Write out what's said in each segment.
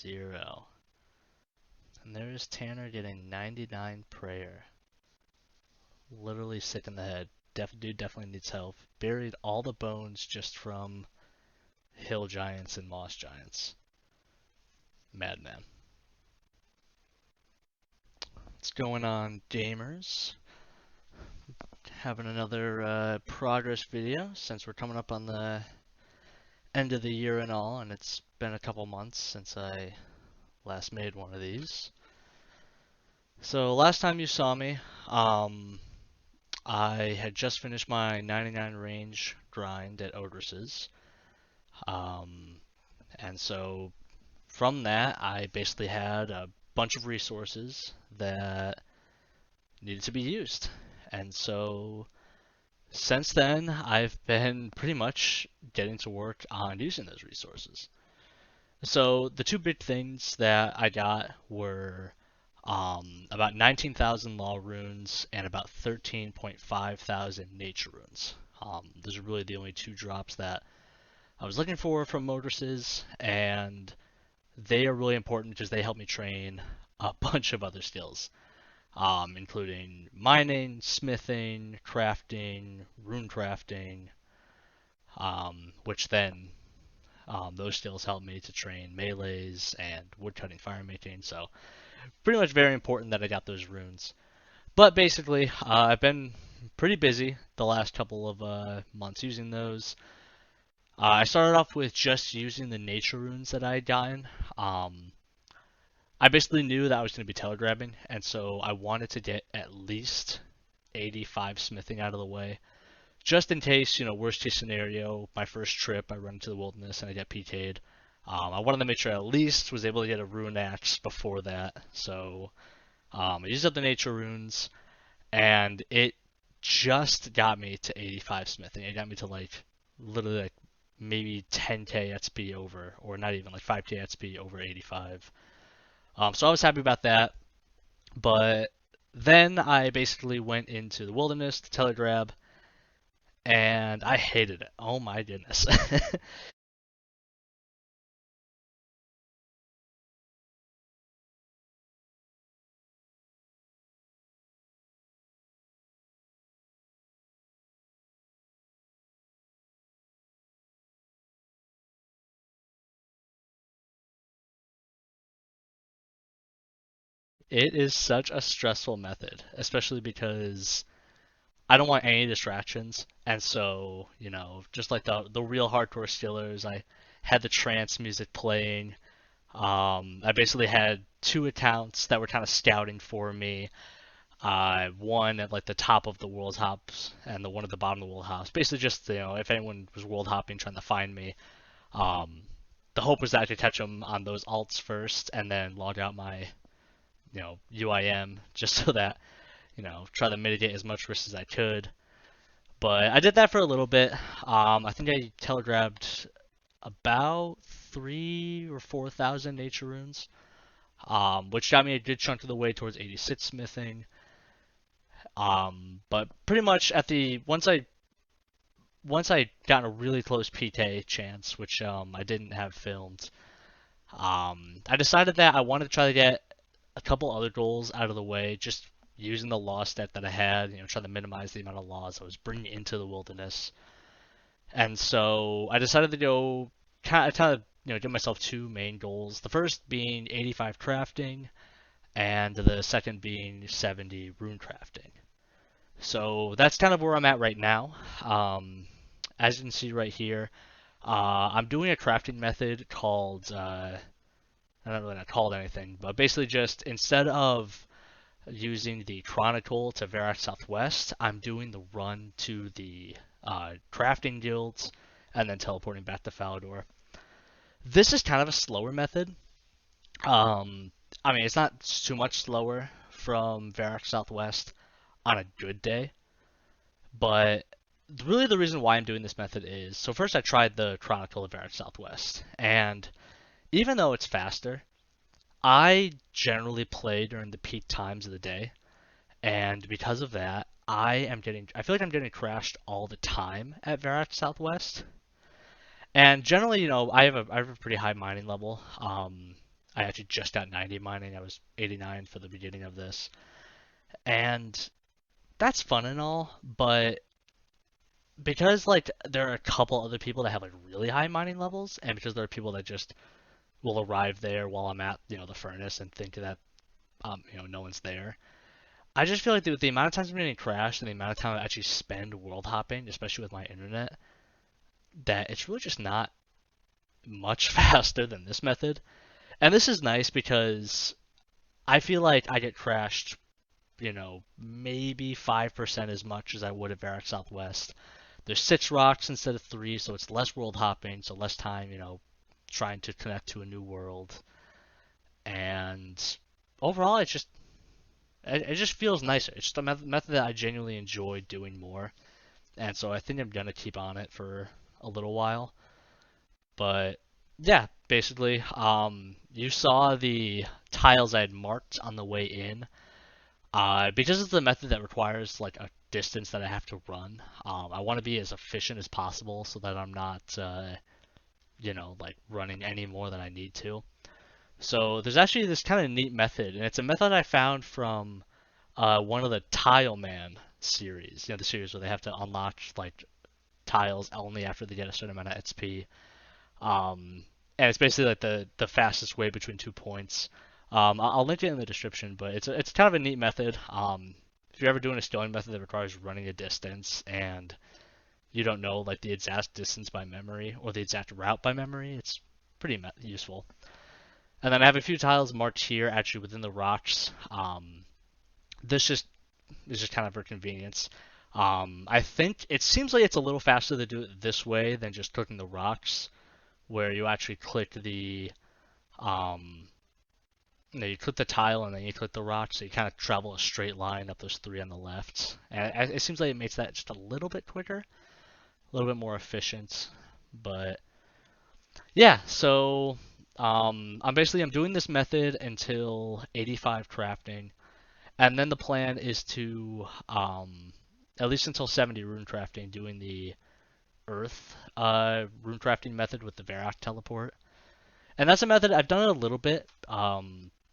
0. And there's Tanner getting 99 prayer. Literally sick in the head. Dude definitely needs help. Buried all the bones just from hill giants and moss giants. Madman. What's going on, gamers? Having another progress video since we're coming up on the end of the year and all, and it's been a couple months since I last made one of these. So last time you saw me, I had just finished my 99 range grind at ogresses. And so from that, I basically had a bunch of resources that needed to be used. And so since then, I've been pretty much getting to work on using those resources. So the two big things that I got were about 19,000 law runes and about 13.5 thousand nature runes. Those are really the only two drops that I was looking for from ogresses, and they are really important because they help me train a bunch of other skills, including mining, smithing, crafting, rune crafting, which then those skills help me to train melees and woodcutting, fire making. So pretty much very important that I got those runes. But basically, I've been pretty busy the last couple of months using those. I started off with just using the nature runes that I had gotten. I basically knew that I was going to be telegrabbing, and so I wanted to get at least 85 smithing out of the way, just in case, worst case scenario, my first trip, I run into the wilderness and I get PK'd. I wanted to make sure I at least was able to get a rune axe before that, so I used up the nature runes, and it just got me to 85 smithing. It got me to literally maybe 10k XP over, or not even 5k XP over 85. So I was happy about that, but then I basically went into the wilderness to telegrab, and I hated it. Oh my goodness. It is such a stressful method, especially because I don't want any distractions. And so, just like the real hardcore skillers, I had the trance music playing. I basically had two accounts that were kind of scouting for me. One at the top of the world hops and the one at the bottom of the world hops. Basically just, if anyone was world hopping trying to find me, the hope was that I could catch them on those alts first and then log out my, UIM just so that, try to mitigate as much risk as I could. But I did that for a little bit. I think I telegrabbed about 3,000 or 4,000 nature runes, which got me a good chunk of the way towards 86 smithing. But pretty much once I got a really close PK chance, which I didn't have filmed, I decided that I wanted to try to get a couple other goals out of the way, just using the law stat that I had, trying to minimize the amount of laws I was bringing into the wilderness. And so I decided to go kind of give myself two main goals. The first being 85 crafting, and the second being 70 rune crafting. So that's kind of where I'm at right now. As you can see right here, I'm doing a crafting method called, I'm not really not called anything, but basically just instead of using the Chronicle to Varrock Southwest, I'm doing the run to the crafting guilds and then teleporting back to Falador. This is kind of a slower method. I mean, it's not too much slower from Varrock Southwest on a good day, but really the reason why I'm doing this method is, so first I tried the Chronicle of Varrock Southwest, and even though it's faster, I generally play during the peak times of the day, and because of that, I feel like I'm getting crashed all the time at Varrock Southwest. And generally, I have a pretty high mining level. I actually just got 90 mining. I was 89 for the beginning of this. And that's fun and all, but because like there are a couple other people that have like really high mining levels, and because there are people that just will arrive there while I'm at, the furnace and think that no one's there. I just feel like the amount of times I'm getting crashed and the amount of time I actually spend world hopping, especially with my internet, that it's really just not much faster than this method. And this is nice because I feel like I get crashed, maybe 5% as much as I would at Varrock Southwest. There's 6 rocks instead of 3, so it's less world hopping, so less time, trying to connect to a new world. And overall, it just feels nicer. It's just a method that I genuinely enjoy doing more. And so I think I'm going to keep on it for a little while. But yeah, basically, you saw the tiles I had marked on the way in. Because it's a method that requires like a distance that I have to run, I want to be as efficient as possible so that I'm not, like running any more than I need to. So there's actually this kind of neat method, and it's a method I found from one of the Tileman series. The series where they have to unlock like tiles only after they get a certain amount of XP. And it's basically like the fastest way between 2 points. I'll link it in the description, but it's kind of a neat method. If you're ever doing a scaling method that requires running a distance and you don't know like the exact distance by memory or the exact route by memory, it's pretty useful. And then I have a few tiles marked here actually within the rocks. This is just kind of for convenience. I think it seems like it's a little faster to do it this way than just clicking the rocks, where you actually click the you click the tile and then you click the rock, so you kind of travel a straight line up those 3 on the left. And it seems like it makes that just a little bit quicker, a little bit more efficient. But yeah, so I'm doing this method until 85 crafting, and then the plan is to at least until 70 rune crafting, doing the earth rune crafting method with the varrock teleport. And that's a method I've done it a little bit.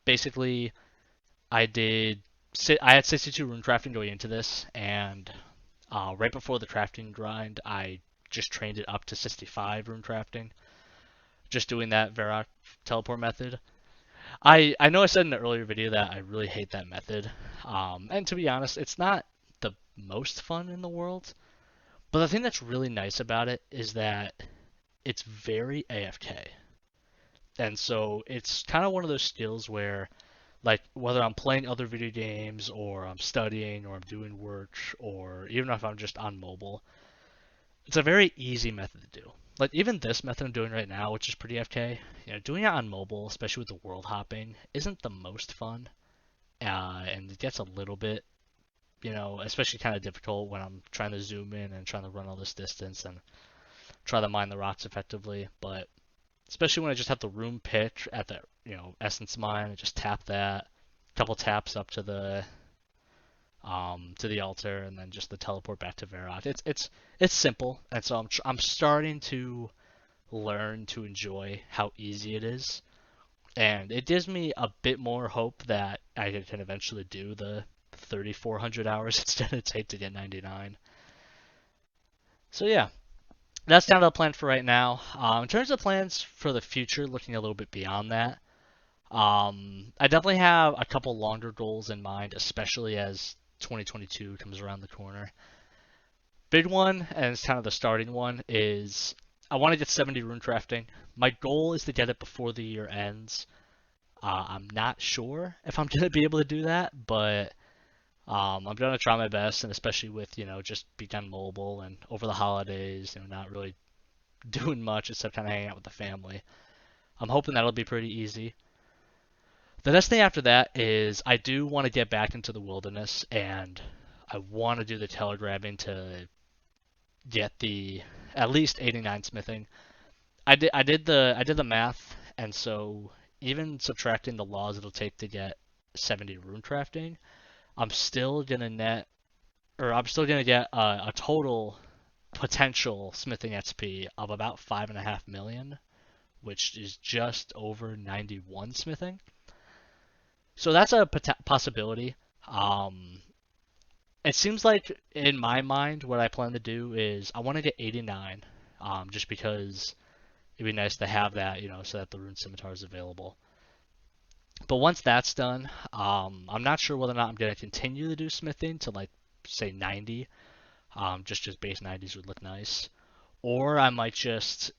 Basically, I had 62 rune crafting going into this, and right before the crafting grind, I just trained it up to 65 rune crafting, just doing that varrock teleport method. I know I said in the earlier video that I really hate that method, and to be honest, it's not the most fun in the world. But the thing that's really nice about it is that it's very AFK. And so it's kind of one of those skills where, like, whether I'm playing other video games or I'm studying or I'm doing work or even if I'm just on mobile, it's a very easy method to do. Like, even this method I'm doing right now, which is pretty FK, doing it on mobile, especially with the world hopping, isn't the most fun. And it gets a little bit, especially kind of difficult when I'm trying to zoom in and trying to run all this distance and try to mine the rocks effectively. But especially when I just have the room pitch at the essence mine and just tap that, a couple taps up to the altar, and then just the teleport back to Varrock. It's simple, and so I'm starting to learn to enjoy how easy it is, and it gives me a bit more hope that I can eventually do the 3,400 hours it's gonna take to get 99. So yeah. That's kind of the plan for right now. In terms of plans for the future, looking a little bit beyond that, I definitely have a couple longer goals in mind, especially as 2022 comes around the corner. Big one, and it's kind of the starting one, is I want to get 70 rune crafting. My goal is to get it before the year ends. I'm not sure if I'm going to be able to do that, but I'm going to try my best, and especially with, just being on mobile and over the holidays, not really doing much except kind of hanging out with the family. I'm hoping that'll be pretty easy. The next thing after that is I do want to get back into the wilderness, and I want to do the telegrabbing to get the at least 89 smithing. I did the math, and so even subtracting the laws it'll take to get 70 rune crafting, I'm still gonna get a total potential smithing XP of about 5.5 million which is just over 91 smithing. So that's a possibility. It seems like in my mind, what I plan to do is I want to get 89, just because it'd be nice to have that, so that the rune scimitar is available. But once that's done, I'm not sure whether or not I'm going to continue to do smithing to like say 90, just base 90s would look nice, or I might just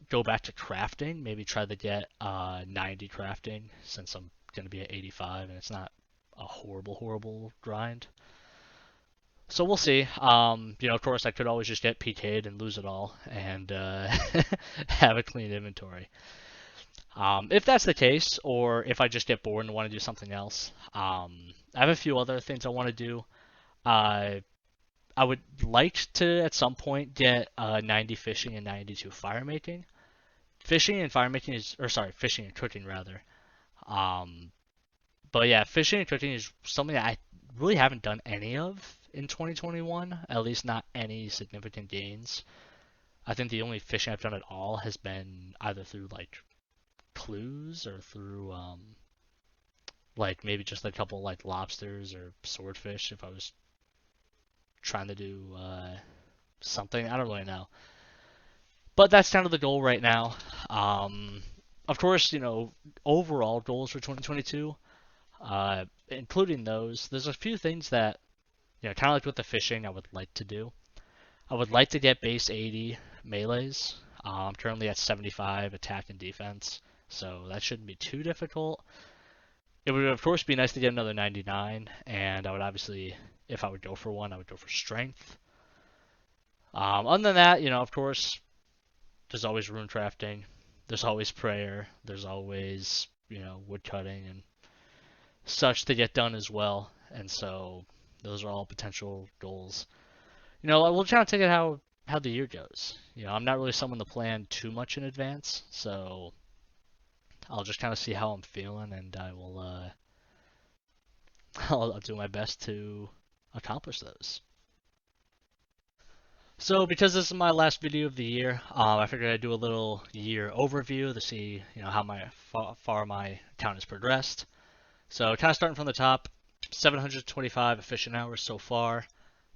go back to crafting, maybe try to get 90 crafting since I'm going to be at 85 and it's not a horrible grind. So we'll see. Of course, I could always just get PK'd and lose it all and have a clean inventory. If that's the case, or if I just get bored and want to do something else, I have a few other things I want to do. I would like to, at some point, get 90 fishing and 92 fire making. Fishing and fishing and cooking, rather. But yeah, fishing and cooking is something that I really haven't done any of in 2021, at least not any significant gains. I think the only fishing I've done at all has been either through like clues or through like maybe just a couple like lobsters or swordfish if I was trying to do something. I don't really know. But that's kind of the goal right now. Of course, overall goals for 2022, including those, there's a few things that, kind of like with the fishing, I would like to do. I would like to get base 80 melees. I'm currently at 75 attack and defense, so that shouldn't be too difficult. It would, of course, be nice to get another 99, and I would obviously, if I would go for one, I would go for strength. Other than that, of course, there's always rune crafting, there's always prayer, there's always, wood cutting and such to get done as well, and so those are all potential goals. We'll try to take it how the year goes. I'm not really someone to plan too much in advance, so I'll just kind of see how I'm feeling, and I will I'll do my best to accomplish those. So because this is my last video of the year, I figured I'd do a little year overview to see how far my account has progressed. So kind of starting from the top, 725 efficient hours so far.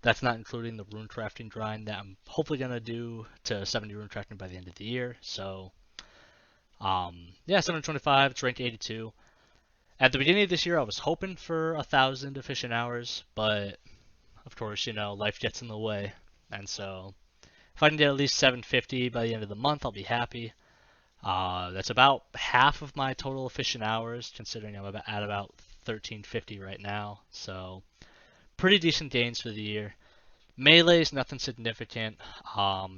That's not including the rune crafting grind that I'm hopefully going to do to 70 rune crafting by the end of the year. So, yeah, 725, it's rank 82. At the beginning of this year, I was hoping for 1,000 efficient hours, but of course, life gets in the way. And so, if I can get at least 750 by the end of the month, I'll be happy. That's about half of my total efficient hours, considering I'm at about 1,350 right now. So, pretty decent gains for the year. Melee's nothing significant.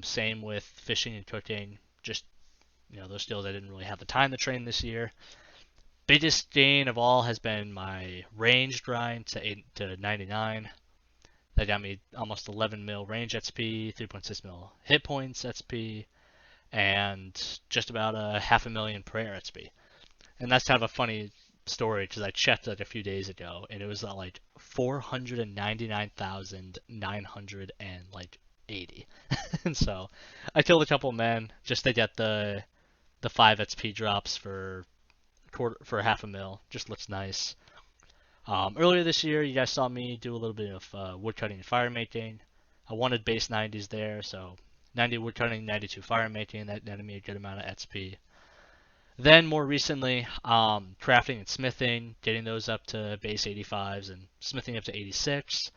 Same with fishing and cooking. Just, those skills I didn't really have the time to train this year. Biggest gain of all has been my range grind to 99. That got me almost 11 mil range XP, 3.6 mil hit points XP, and just about a 500,000 prayer XP. And that's kind of a funny story because I checked like a few days ago and it was like 499,980. And so I killed a couple men just to get the 5 XP drops for 500,000. Just looks nice. Earlier this year, you guys saw me do a little bit of woodcutting and fire making. I wanted base 90s there, so 90 woodcutting, 92 fire making. That netted me a good amount of XP. Then more recently, crafting and smithing, getting those up to base 85s and smithing up to 86.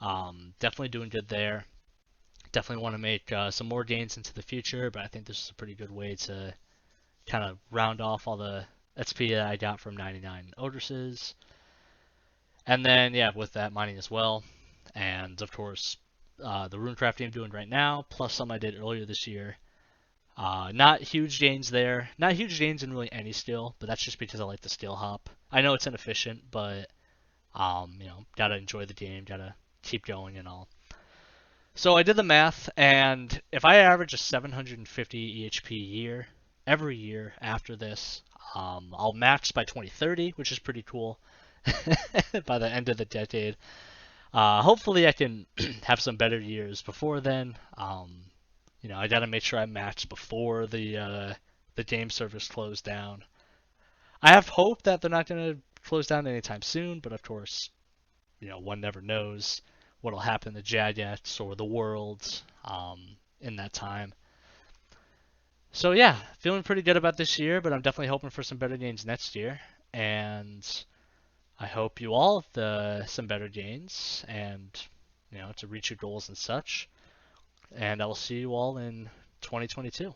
Definitely doing good there. Definitely want to make some more gains into the future, but I think this is a pretty good way to kind of round off all the XP that I got from 99 ogresses. And then, yeah, with that, mining as well. And, of course, the rune crafting I'm doing right now, plus some I did earlier this year. Not huge gains there. Not huge gains in really any skill, but that's just because I like the skill hop. I know it's inefficient, but, gotta enjoy the game, gotta keep going and all. So I did the math, and if I average a 750 EHP year, every year after this, I'll max by 2030, which is pretty cool. By the end of the decade. Hopefully I can have some better years before then. I gotta make sure I max before the the game servers closed down. I have hope that they're not going to close down anytime soon, but of course, one never knows what'll happen to Jagex or the world in that time. So yeah, feeling pretty good about this year, but I'm definitely hoping for some better gains next year. And I hope you all have some better gains and to reach your goals and such. And I will see you all in 2022.